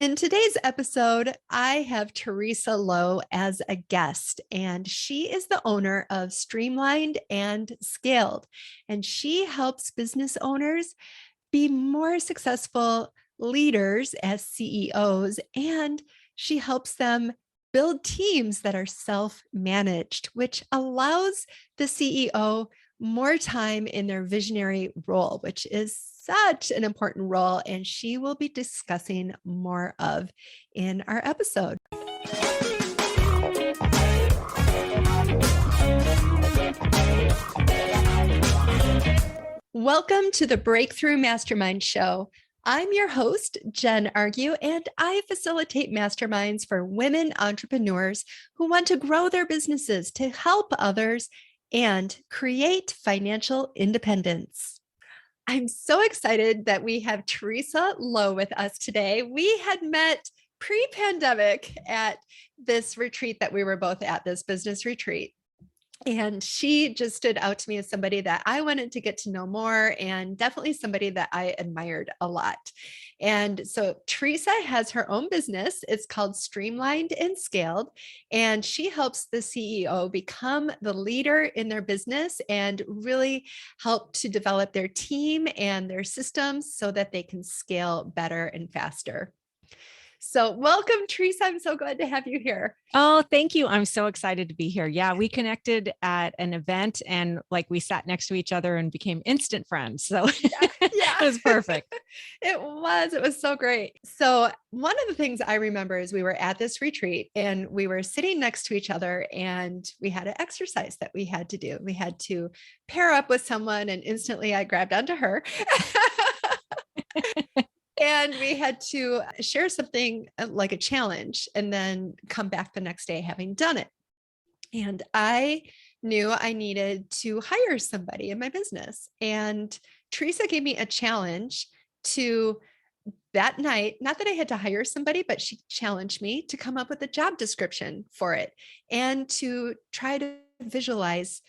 In today's episode, I have Theresa Loe as a guest, and she is the owner of Streamlined and Scaled. And she helps business owners be more successful leaders as CEOs, and she helps them build teams that are self-managed, which allows the CEO more time in their visionary role, which is such an important role, and she will be discussing more of in our episode. Welcome to the Breakthrough Mastermind Show. I'm your host, Jen Argue, and I facilitate masterminds for women entrepreneurs who want to grow their businesses to help others and create financial independence. I'm so excited that we have Theresa Loe with us today. We had met pre-pandemic at this retreat that we were both at, this business retreat. And she just stood out to me as somebody that I wanted to get to know more, and definitely somebody that I admired a lot. And so Theresa has her own business. It's called Streamlined and Scaled, and she helps the CEO become the leader in their business and really help to develop their team and their systems so that they can scale better and faster. So welcome, Theresa. I'm so glad to have you here. Oh, thank you. I'm so excited to be here. Yeah, we connected at an event and we sat next to each other and became instant friends. So yeah. It was perfect. It was so great. So one of the things I remember is we were at this retreat and we were sitting next to each other and we had an exercise that we had to do. We had to pair up with someone, and instantly I grabbed onto her. And we had to share something like a challenge and then come back the next day having done it. And I knew I needed to hire somebody in my business. And Theresa gave me a challenge to that night, not that I had to hire somebody, but she challenged me to come up with a job description for it and to try to visualize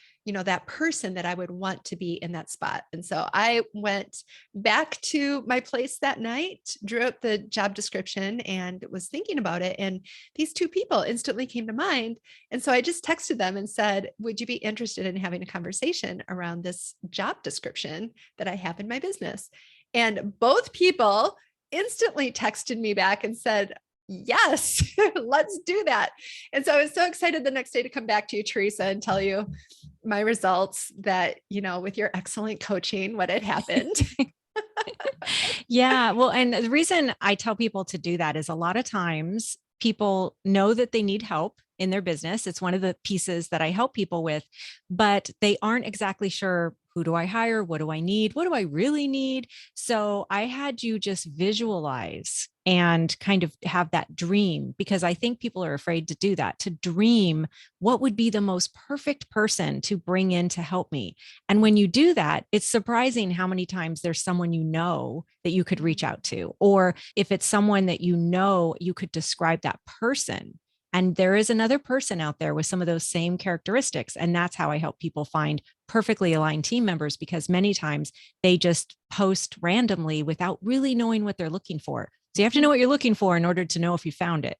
that person that I would want to be in that spot. And so I went back to my place that night, drew up the job description and was thinking about it. And these two people instantly came to mind. And so I just texted them and said, would you be interested in having a conversation around this job description that I have in my business? And both people instantly texted me back and said, yes, let's do that. And so I was so excited the next day to come back to you, Theresa, and tell you my results that, with your excellent coaching, what had happened. Yeah. Well, and the reason I tell people to do that is a lot of times people know that they need help in their business. It's one of the pieces that I help people with, but they aren't exactly sure, who do I hire? What do I need? What do I really need? So I had you just visualize and kind of have that dream, because I think people are afraid to do that, to dream what would be the most perfect person to bring in to help me. And when you do that, it's surprising how many times there's someone that you could reach out to, or if it's someone that you could describe that person. And there is another person out there with some of those same characteristics. And that's how I help people find perfectly aligned team members, because many times they just post randomly without really knowing what they're looking for. So you have to know what you're looking for in order to know if you found it.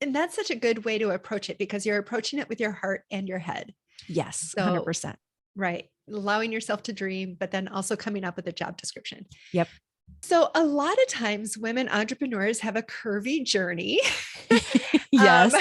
And that's such a good way to approach it, because you're approaching it with your heart and your head. Yes, so, 100%. Right. Allowing yourself to dream, but then also coming up with a job description. Yep. So a lot of times women entrepreneurs have a curvy journey. Yes.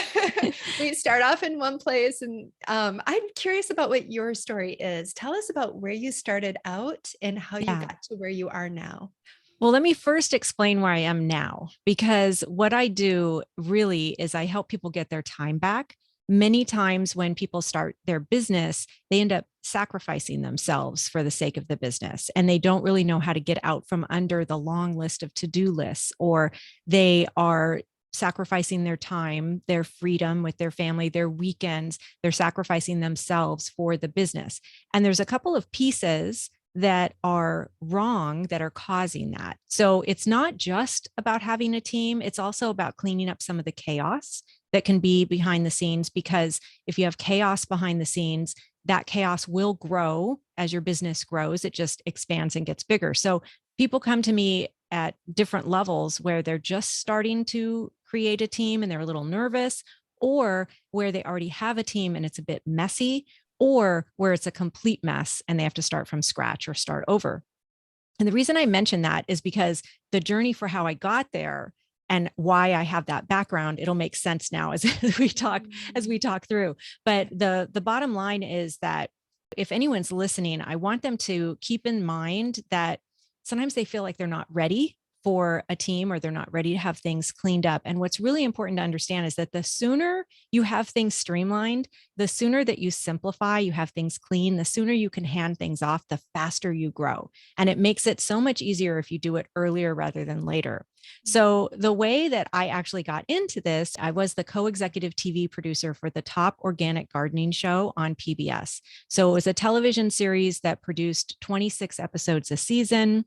We start off in one place, and I'm curious about what your story is. Tell us about where you started out and how you got to where you are now. Well, let me first explain where I am now, because what I do really is I help people get their time back. Many times when people start their business, they end up sacrificing themselves for the sake of the business, and they don't really know how to get out from under the long list of to-do lists, or they are sacrificing their time, their freedom with their family, their weekends. They're sacrificing themselves for the business. And there's a couple of pieces that are wrong that are causing that. So it's not just about having a team. It's also about cleaning up some of the chaos that can be behind the scenes, because if you have chaos behind the scenes, that chaos will grow as your business grows. It just expands and gets bigger. So people come to me at different levels where they're just starting to create a team and they're a little nervous, or where they already have a team and it's a bit messy, or where it's a complete mess and they have to start from scratch or start over. And the reason I mention that is because the journey for how I got there and why I have that background, it'll make sense now as we talk through. But the bottom line is that if anyone's listening, I want them to keep in mind that sometimes they feel like they're not ready for a team or they're not ready to have things cleaned up. And what's really important to understand is that the sooner you have things streamlined, the sooner that you simplify, you have things clean, the sooner you can hand things off, the faster you grow. And it makes it so much easier if you do it earlier rather than later. So the way that I actually got into this, I was the co-executive TV producer for the top organic gardening show on PBS. So it was a television series that produced 26 episodes a season.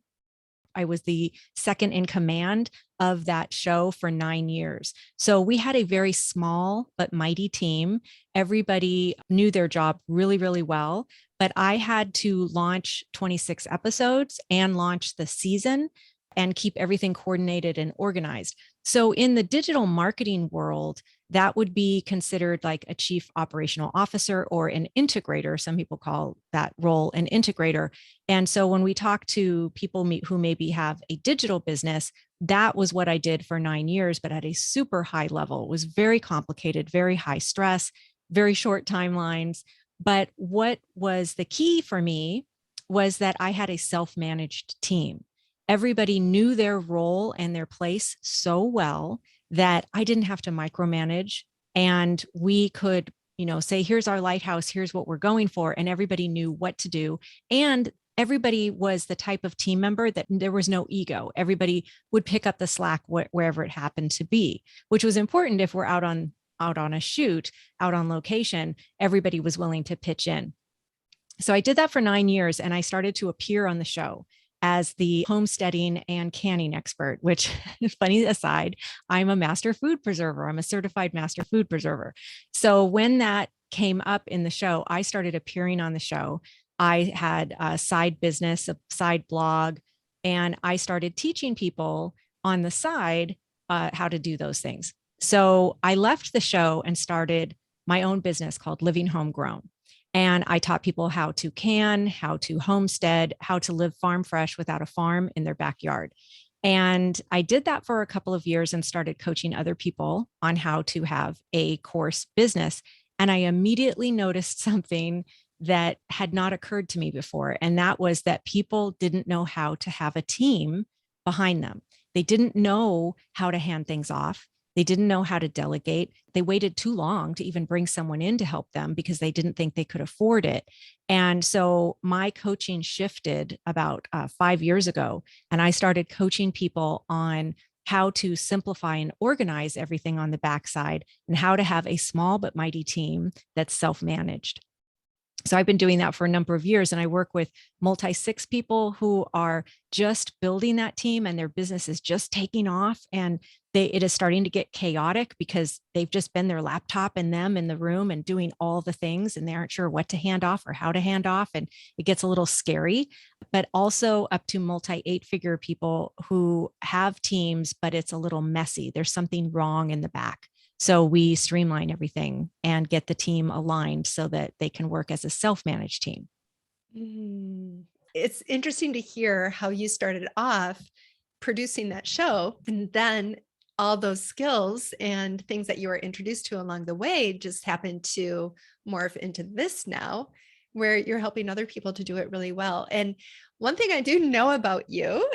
I was the second in command of that show for 9 years. So we had a very small but mighty team. Everybody knew their job really, really well, but I had to launch 26 episodes and launch the season and keep everything coordinated and organized. So in the digital marketing world, that would be considered like a chief operational officer or an integrator. Some people call that role an integrator. And so when we talk to people who maybe have a digital business, that was what I did for 9 years, but at a super high level. It was very complicated, very high stress, very short timelines. But what was the key for me was that I had a self-managed team. Everybody knew their role and their place so well that I didn't have to micromanage, and we could, say, here's our lighthouse, here's what we're going for. And everybody knew what to do. And everybody was the type of team member that there was no ego. Everybody would pick up the slack wherever it happened to be, which was important. If we're out on a shoot, out on location, everybody was willing to pitch in. So I did that for 9 years, and I started to appear on the show as the homesteading and canning expert, which, funny aside, I'm a master food preserver. I'm a certified master food preserver. So when that came up in the show, I started appearing on the show. I had a side business, a side blog, and I started teaching people on the side how to do those things. So I left the show and started my own business called Living Homegrown. And I taught people how to can, how to homestead, how to live farm fresh without a farm in their backyard. And I did that for a couple of years and started coaching other people on how to have a course business. And I immediately noticed something that had not occurred to me before. And that was that people didn't know how to have a team behind them. They didn't know how to hand things off. They didn't know how to delegate. They waited too long to even bring someone in to help them because they didn't think they could afford it. And so my coaching shifted about 5 years ago, and I started coaching people on how to simplify and organize everything on the backside and how to have a small but mighty team that's self-managed. So I've been doing that for a number of years, and I work with multi-six people who are just building that team, and their business is just taking off, and it is starting to get chaotic because they've just been their laptop and them in the room and doing all the things, and they aren't sure what to hand off or how to hand off. And it gets a little scary, but also up to multi-8-figure people who have teams, but it's a little messy. There's something wrong in the back. So we streamline everything and get the team aligned so that they can work as a self-managed team. It's interesting to hear how you started off producing that show, and then all those skills and things that you were introduced to along the way just happened to morph into this now, where you're helping other people to do it really well. And one thing I do know about you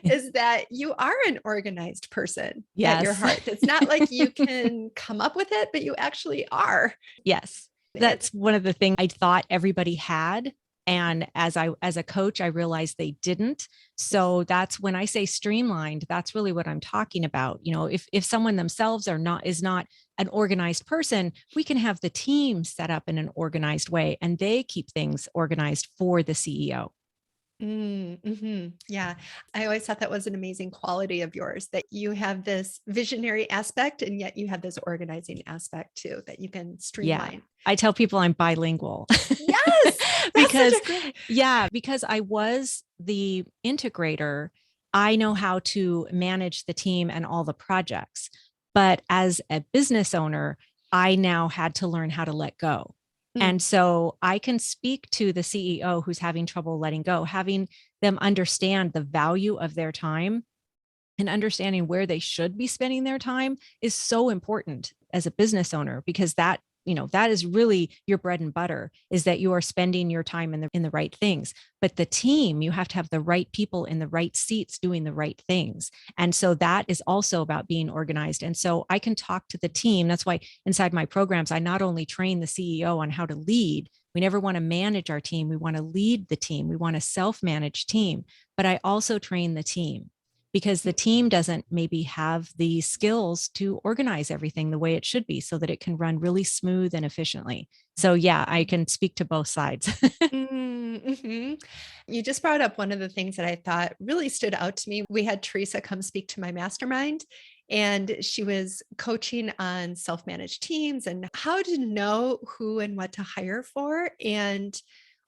is that you are an organized person at your heart. It's not like you can come up with it, but you actually are. Yes. That's one of the things I thought everybody had. And as a coach, I realized they didn't. So that's when I say streamlined, that's really what I'm talking about. If someone themselves is not an organized person, we can have the team set up in an organized way, and they keep things organized for the CEO. Yeah. I always thought that was an amazing quality of yours, that you have this visionary aspect and yet you have this organizing aspect too, that you can streamline. Yeah. I tell people I'm bilingual. Yes. because I was the integrator. I know how to manage the team and all the projects. But as a business owner, I now had to learn how to let go. And so I can speak to the CEO who's having trouble letting go, having them understand the value of their time and understanding where they should be spending their time is so important as a business owner, because that, that is really your bread and butter, is that you are spending your time in the right things. But the team, you have to have the right people in the right seats doing the right things. And so that is also about being organized. And so I can talk to the team. That's why inside my programs, I not only train the CEO on how to lead. We never want to manage our team. We want to lead the team. We want a self-managed team, but I also train the team, because the team doesn't maybe have the skills to organize everything the way it should be so that it can run really smooth and efficiently. So yeah, I can speak to both sides. Mm-hmm. You just brought up one of the things that I thought really stood out to me. We had Theresa come speak to my mastermind, and she was coaching on self-managed teams and how to know who and what to hire for. And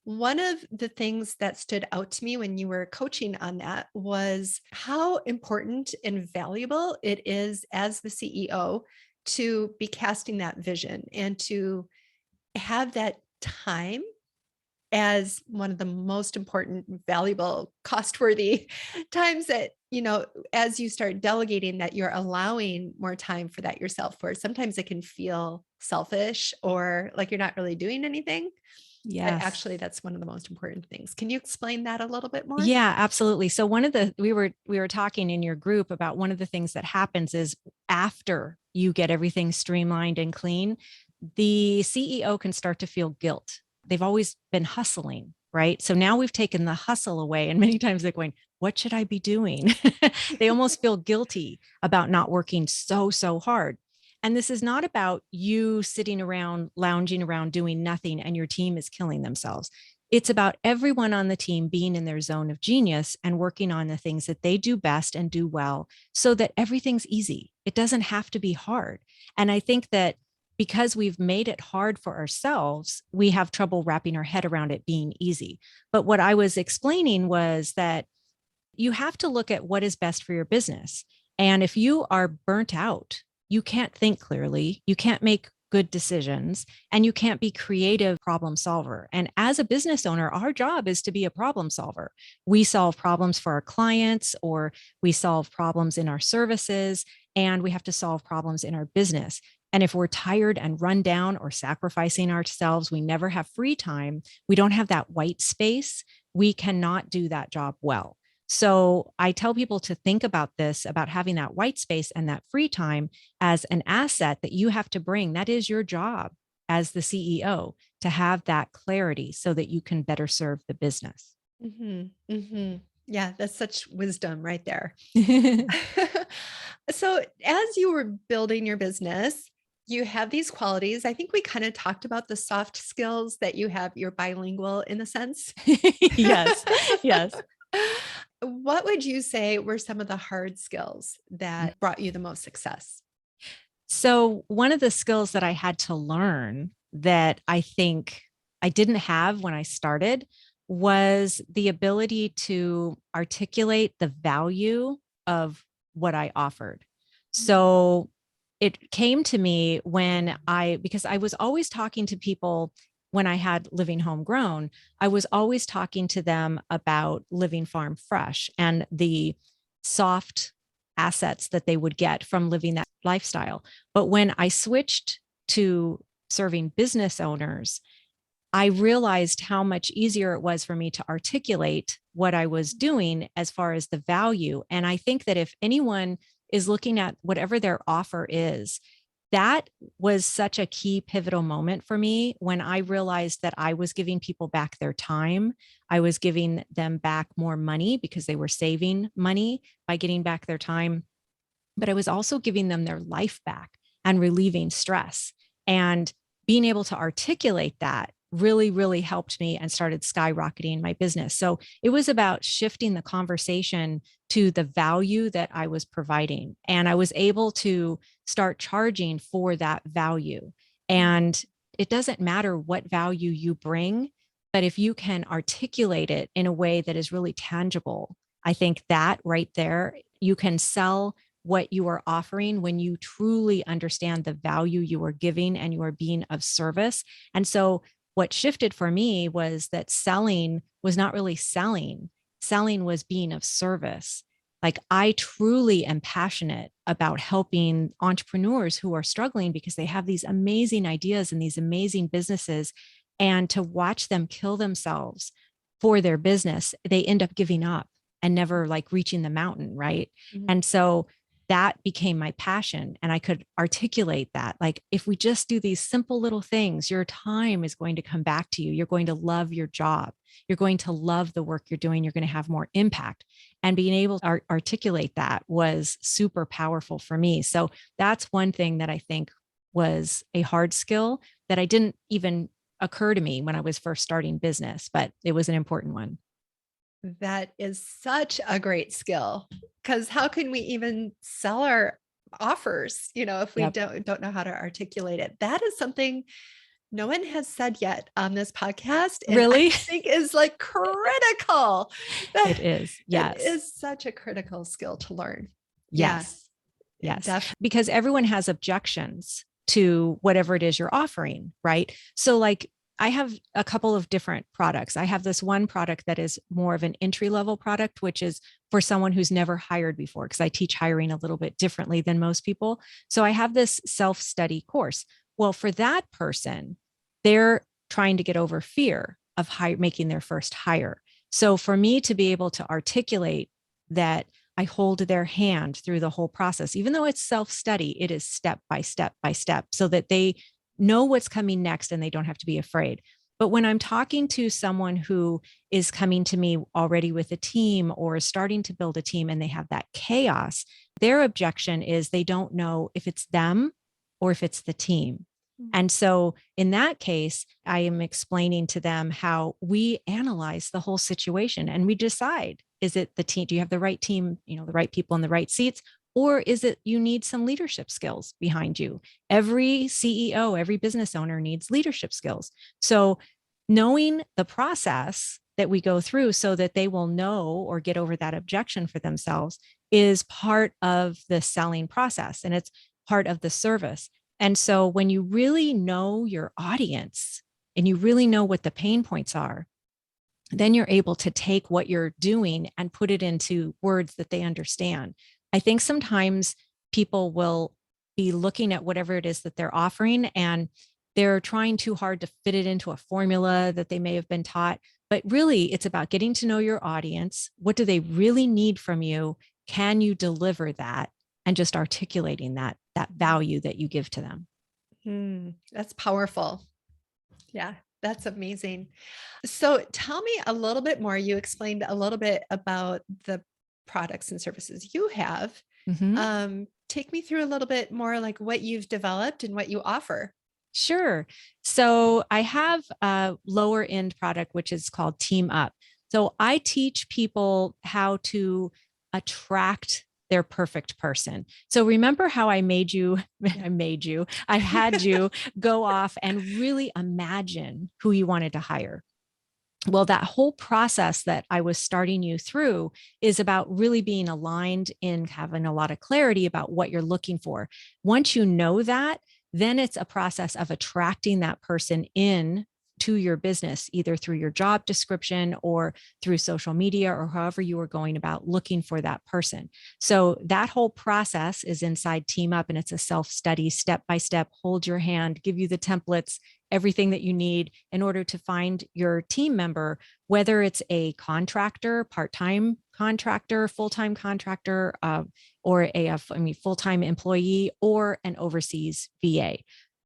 one of the things that stood out to me when you were coaching on that was how important and valuable it is as the CEO to be casting that vision and to have that time as one of the most important, valuable, cost-worthy times that, as you start delegating, that you're allowing more time for that yourself, where sometimes it can feel selfish or like you're not really doing anything. But Yes. actually, that's one of the most important things. Can you explain that a little bit more? Yeah, absolutely. So we were talking in your group about one of the things that happens is after you get everything streamlined and clean, the CEO can start to feel guilt. They've always been hustling, right? So now we've taken the hustle away, and many times they're going, what should I be doing? They almost feel guilty about not working so hard. And this is not about you sitting around, lounging around, doing nothing, and your team is killing themselves. It's about everyone on the team being in their zone of genius and working on the things that they do best and do well, so that everything's easy. It doesn't have to be hard. And I think that because we've made it hard for ourselves, we have trouble wrapping our head around it being easy. But what I was explaining was that you have to look at what is best for your business. And if you are burnt out, you can't think clearly, you can't make good decisions, and you can't be creative problem solver. And as a business owner, our job is to be a problem solver. We solve problems for our clients, or we solve problems in our services, and we have to solve problems in our business. And if we're tired and run down or sacrificing ourselves, we never have free time, we don't have that white space, we cannot do that job well. So I tell people to think about this, about having that white space and that free time as an asset that you have to bring. That is your job as the CEO, to have that clarity so that you can better serve the business. Mm-hmm. Mm-hmm. Yeah, that's such wisdom right there. So as you were building your business, you have these qualities. I think we kind of talked about the soft skills that you have. You're bilingual in a sense. Yes. Yes. What would you say were some of the hard skills that brought you the most success? So one of the skills that I had to learn that I think I didn't have when I started was the ability to articulate the value of what I offered. So it came to me because I was always talking to people when I had Living Homegrown, I was always talking to them about living farm fresh and the soft assets that they would get from living that lifestyle. But when I switched to serving business owners, I realized how much easier it was for me to articulate what I was doing as far as the value. And I think that if anyone is looking at whatever their offer is, that was such a key pivotal moment for me when I realized that I was giving people back their time. I was giving them back more money because they were saving money by getting back their time. But I was also giving them their life back and relieving stress. And being able to articulate that really, really helped me and started skyrocketing my business. So it was about shifting the conversation to the value that I was providing. And I was able to start charging for that value. And it doesn't matter what value you bring, but if you can articulate it in a way that is really tangible I think that right there, you can sell what you are offering when you truly understand the value you are giving and you are being of service. And so what shifted for me was that selling was not really selling. Selling was being of service. Like, I truly am passionate about helping entrepreneurs who are struggling because they have these amazing ideas and these amazing businesses. And to watch them kill themselves for their business, they end up giving up and never like reaching the mountain. Right. Mhm. And so that became my passion. And I could articulate that. Like, if we just do these simple little things, your time is going to come back to you. You're going to love your job. You're going to love the work you're doing. You're going to have more impact. And being able to articulate that was super powerful for me. So that's one thing that I think was a hard skill that I didn't even occur to me when I was first starting business, but it was an important one. That is such a great skill, because how can we even sell our offers, if we Yep. don't know how to articulate it? That is something no one has said yet on this podcast. And Really? I think is like critical. It is. It Yes. is such a critical skill to learn. Yes. Yeah, Yes. definitely. Because everyone has objections to whatever it is you're offering, right? So like, I have a couple of different products. I have this one product that is more of an entry level product, which is for someone who's never hired before, because I teach hiring a little bit differently than most people. So I have this self-study course. Well, for that person, they're trying to get over fear of making their first hire. So for me to be able to articulate that, I hold their hand through the whole process, even though it's self-study, it is step by step by step, so that they know what's coming next and they don't have to be afraid. But when I'm talking to someone who is coming to me already with a team or is starting to build a team and they have that chaos, their objection is they don't know if it's them or if it's the team. And so in that case, I am explaining to them how we analyze the whole situation and we decide, is it the team? Do you have the right team, the right people in the right seats? Or is it you need some leadership skills behind you? Every CEO, every business owner needs leadership skills. So knowing the process that we go through so that they will know or get over that objection for themselves is part of the selling process, and it's part of the service. And so when you really know your audience and you really know what the pain points are, then you're able to take what you're doing and put it into words that they understand. I think sometimes people will be looking at whatever it is that they're offering and they're trying too hard to fit it into a formula that they may have been taught. But really, it's about getting to know your audience. What do they really need from you? Can you deliver that? And just articulating that value that you give to them. That's powerful. Yeah, that's amazing. So tell me a little bit more. You explained a little bit about the products and services you have. Mm-hmm. Take me through a little bit more, like what you've developed and what you offer. Sure. So I have a lower end product, which is called Team Up. So I teach people how to attract their perfect person. So remember how I had you go off and really imagine who you wanted to hire. Well, that whole process that I was starting you through is about really being aligned in having a lot of clarity about what you're looking for. Once you know that, then it's a process of attracting that person in to your business, either through your job description or through social media or however you are going about looking for that person. So that whole process is inside Team Up, and it's a self-study, step by step, hold your hand, give you the templates, everything that you need in order to find your team member, whether it's a contractor, part-time contractor, full-time contractor, or a full-time employee, or an overseas VA.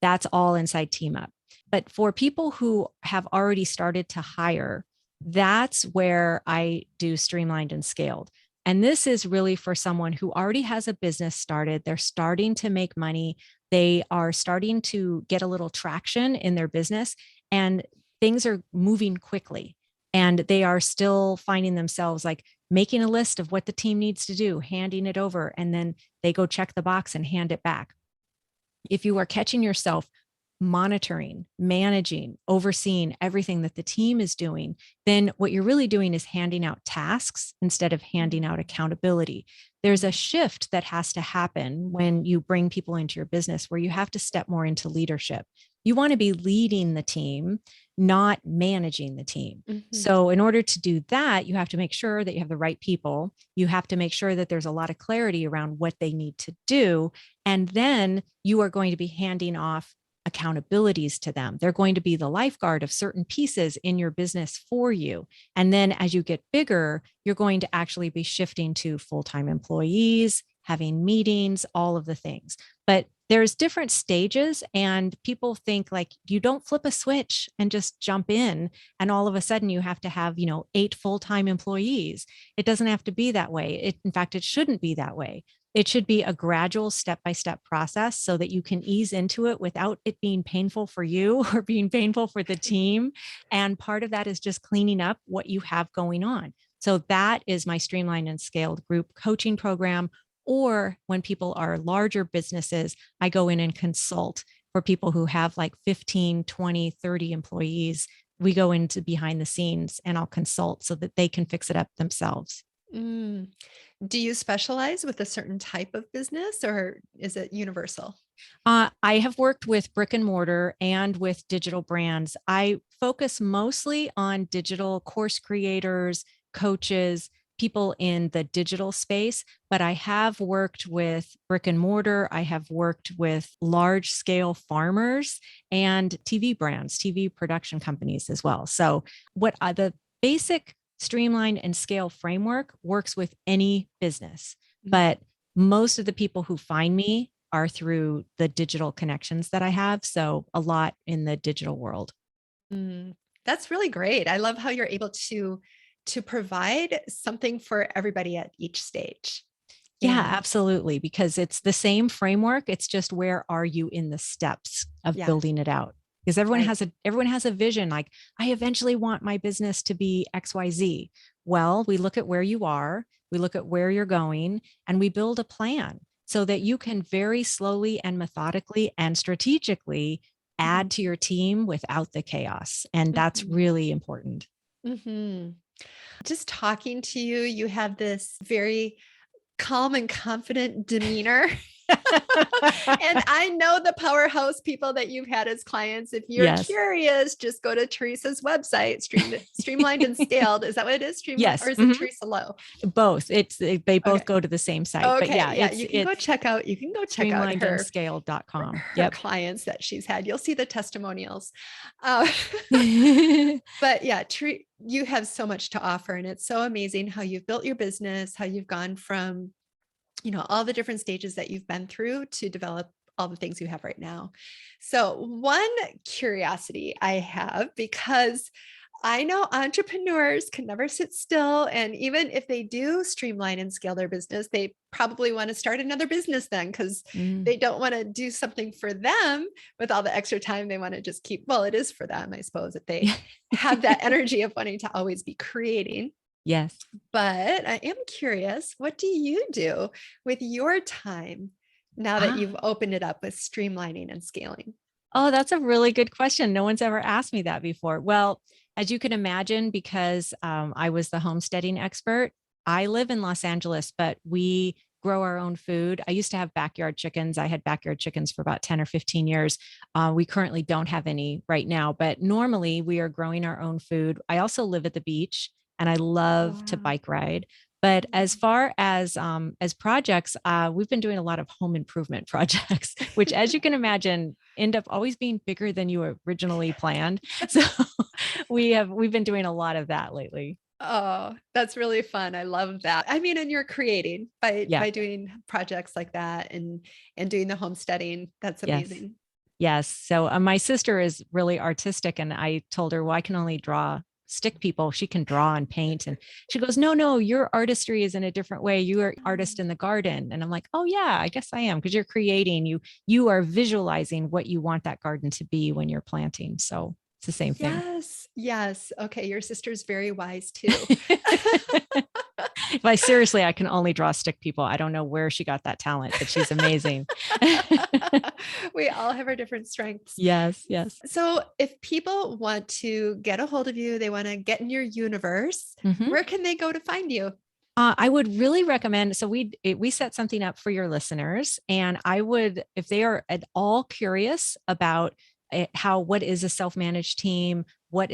That's all inside Team Up. But for people who have already started to hire, that's where I do Streamlined and Scaled. And this is really for someone who already has a business started. They're starting to make money. They are starting to get a little traction in their business, and things are moving quickly. And they are still finding themselves like making a list of what the team needs to do, handing it over, and then they go check the box and hand it back. If you are catching yourself monitoring, managing, overseeing everything that the team is doing, then what you're really doing is handing out tasks instead of handing out accountability. There's a shift that has to happen when you bring people into your business where you have to step more into leadership. You want to be leading the team, not managing the team. So in order to do that, you have to make sure that you have the right people. You have to make sure that there's a lot of clarity around what they need to do. And then you are going to be handing off accountabilities to them. They're going to be the lifeguard of certain pieces in your business for you. And then as you get bigger, you're going to actually be shifting to full-time employees, having meetings, all of the things. But there's different stages, and people think like you don't flip a switch and just jump in and all of a sudden you have to have, 8 full-time employees. It doesn't have to be that way. In fact, it shouldn't be that way. It should be a gradual step-by-step process so that you can ease into it without it being painful for you or being painful for the team. And part of that is just cleaning up what you have going on. So that is my Streamlined and Scaled group coaching program. Or when people are larger businesses, I go in and consult for people who have like 15, 20, 30 employees. We go into behind the scenes and I'll consult so that they can fix it up themselves. Do you specialize with a certain type of business or is it universal? I have worked with brick and mortar and with digital brands. I focus mostly on digital course creators, coaches, people in the digital space, but I have worked with brick and mortar. I have worked with large scale farmers and TV brands, TV production companies as well. So what the basic Streamline and Scale framework works with any business, but most of the people who find me are through the digital connections that I have. So a lot in the digital world. That's really great. I love how you're able to provide something for everybody at each stage. Yeah, absolutely. Because it's the same framework. It's just where are you in the steps of building it out? Because everyone has a vision. Like, I eventually want my business to be XYZ. Well, we look at where you are, we look at where you're going, and we build a plan so that you can very slowly and methodically and strategically add to your team without the chaos. And that's really important. Just talking to you, you have this very calm and confident demeanor. And I know the powerhouse people that you've had as clients. If you're curious, just go to Theresa's website, Streamlined and Scaled. Is that what it is? Yes. Or is it Theresa Loe? Both. They both go to the same site. Okay. But yeah, you can go check out streamlinedandscaled.com. her clients that she's had. You'll see the testimonials. But yeah, you have so much to offer, and it's so amazing how you've built your business, how you've gone from all the different stages that you've been through to develop all the things you have right now. So one curiosity I have, because I know entrepreneurs can never sit still. And even if they do streamline and scale their business, they probably want to start another business then, because they don't want to do something for them with all the extra time they want to just keep. Well, it is for them, I suppose, if they have that energy of wanting to always be creating. Yes. But I am curious, what do you do with your time now that you've opened it up with streamlining and scaling? Oh, that's a really good question. No one's ever asked me that before. Well, as you can imagine, because I was the homesteading expert, I live in Los Angeles, but we grow our own food. I used to have backyard chickens. I had backyard chickens for about 10 or 15 years. We currently don't have any right now, but normally we are growing our own food. I also live at the beach, and I love to bike ride. But as far as projects, we've been doing a lot of home improvement projects, which, as you can imagine, end up always being bigger than you originally planned. So we've been doing a lot of that lately. Oh, that's really fun. I love that. I mean, and you're creating by doing projects like that and doing the homesteading. That's amazing. Yes. So my sister is really artistic, and I told her, well, I can only draw stick people. She can draw and paint. And she goes, no, your artistry is in a different way. You are artist in the garden. And I'm like, oh yeah, I guess I am. Because you're creating, you are visualizing what you want that garden to be when you're planting. So It's the same thing. Yes. Yes. Okay. Your sister's very wise too. But seriously, I can only draw stick people. I don't know where she got that talent, but she's amazing. We all have our different strengths. Yes, yes. So if people want to get a hold of you, they want to get in your universe, Mhm. where can they go to find you? I would really recommend. So we set something up for your listeners, and I would, if they are at all curious about what is a self-managed team, what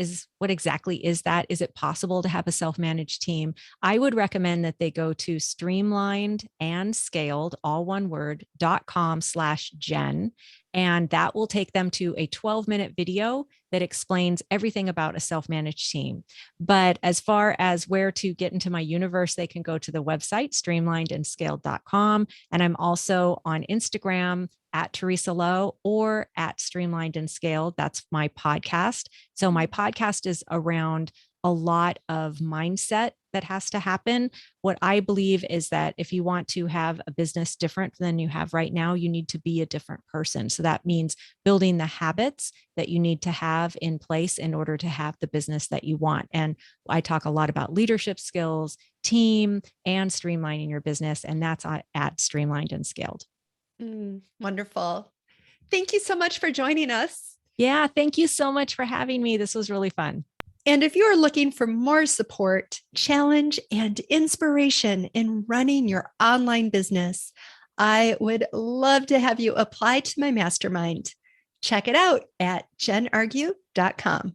exactly is that? Is it possible to have a self-managed team? I would recommend that they go to streamlined and scaled, all one word, .com/Jen. And that will take them to a 12-minute video that explains everything about a self-managed team. But as far as where to get into my universe, they can go to the website, streamlinedandscaled.com. And I'm also on Instagram at Theresa Loe or at Streamlined and Scaled. That's my podcast. So my podcast is around a lot of mindset that has to happen. What I believe is that if you want to have a business different than you have right now, you need to be a different person. So that means building the habits that you need to have in place in order to have the business that you want. And I talk a lot about leadership skills, team, and streamlining your business. And that's at Streamlined and Scaled. Wonderful. Thank you so much for joining us. Yeah, thank you so much for having me. This was really fun. And if you are looking for more support, challenge, and inspiration in running your online business, I would love to have you apply to my mastermind. Check it out at jenargue.com.